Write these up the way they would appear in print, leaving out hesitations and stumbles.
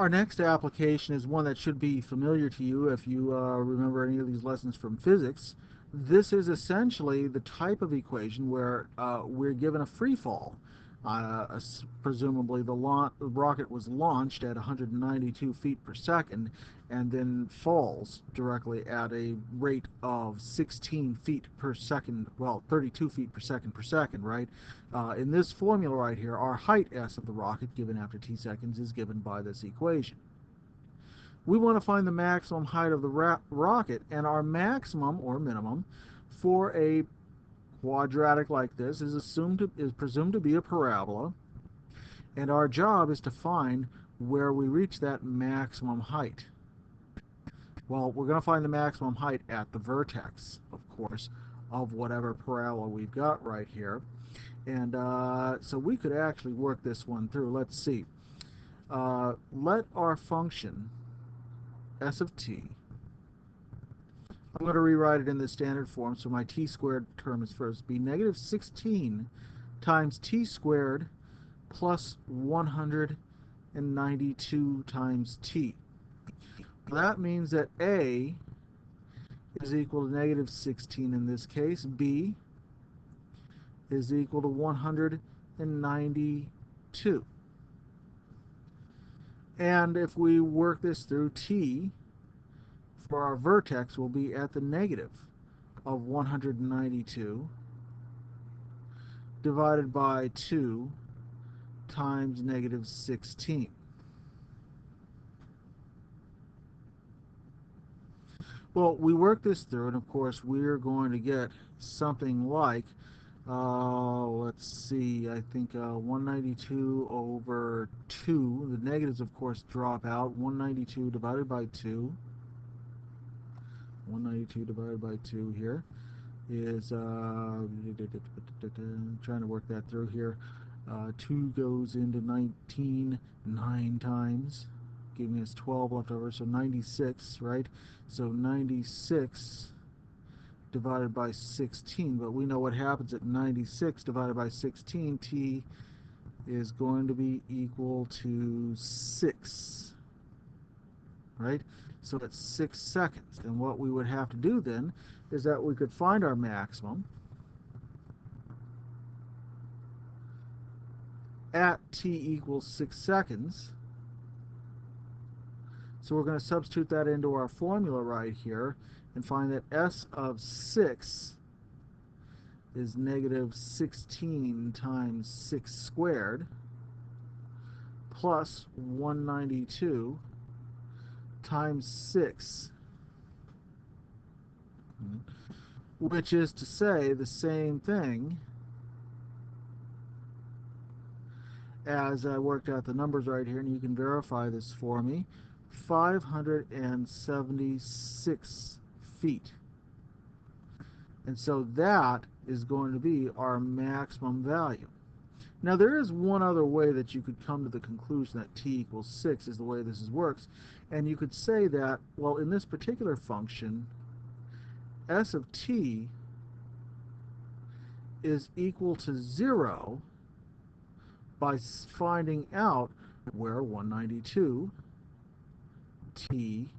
Our next application is one that should be familiar to you if you remember any of these lessons from physics. This is essentially the type of equation where we're given a free fall. Presumably the rocket was launched at 192 feet per second and then falls directly at a rate of 16 feet per second, well, 32 feet per second, right? In this formula right here, our height s of the rocket given after t seconds is given by this equation. We want to find the maximum height of the rocket, and our maximum or minimum for a quadratic like this is presumed to be a parabola, and our job is to find where we reach that maximum height. Well, we're going to find the maximum height at the vertex, of course, of whatever parabola we've got right here. And so we could actually work this one through. Let's see. Let our function s of t, I'm going to rewrite it in the standard form, so my t squared term is first, be negative 16 times t squared plus 192 times t. That means that a is equal to negative 16 in this case, b is equal to 192. And if we work this through, t for our vertex will be at the negative of 192 divided by 2 times negative 16. Well, we work this through, and of course we're going to get something like, let's see, I think 192 over 2. The negatives, of course, drop out. 192 divided by 2. 192 divided by 2 here is, trying to work that through here. 2 goes into 19 9 times, giving us 12 left over, so 96, right? So 96 divided by 16, but we know what happens at 96 divided by 16. T is going to be equal to 6, right? So it's 6 seconds. And what we would have to do then is that we could find our maximum at t equals 6 seconds. So we're going to substitute that into our formula right here and find that s of 6 is negative 16 times 6 squared plus 192 times 6, which is to say the same thing as I worked out the numbers right here, and you can verify this for me, 576 feet. And so that is going to be our maximum value. Now, there is one other way that you could come to the conclusion that t equals 6 is the way this works. And you could say that, well, in this particular function, s of t is equal to 0 by finding out where 192 t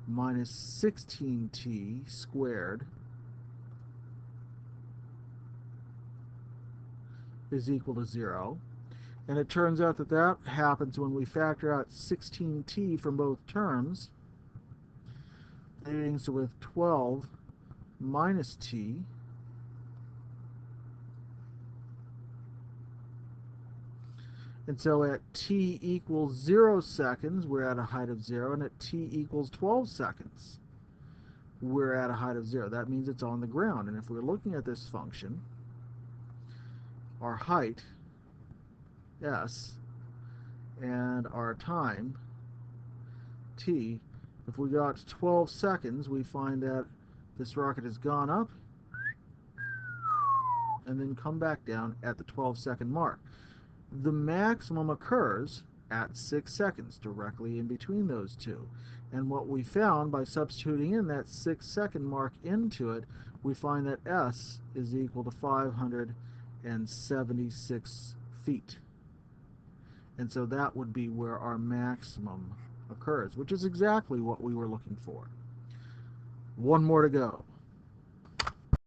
minus 16t squared is equal to 0. And it turns out that that happens when we factor out 16t from both terms, leaving us with 12 minus t. And so at t equals 0 seconds, we're at a height of 0, and at t equals 12 seconds, we're at a height of 0. That means it's on the ground. And if we're looking at this function, our height, s, and our time, t, if we got to 12 seconds, we find that this rocket has gone up and then come back down at the 12-second mark. The maximum occurs at 6 seconds, directly in between those two. And what we found by substituting in that 6-second mark into it, we find that s is equal to 576 feet. And so that would be where our maximum occurs, which is exactly what we were looking for. One more to go.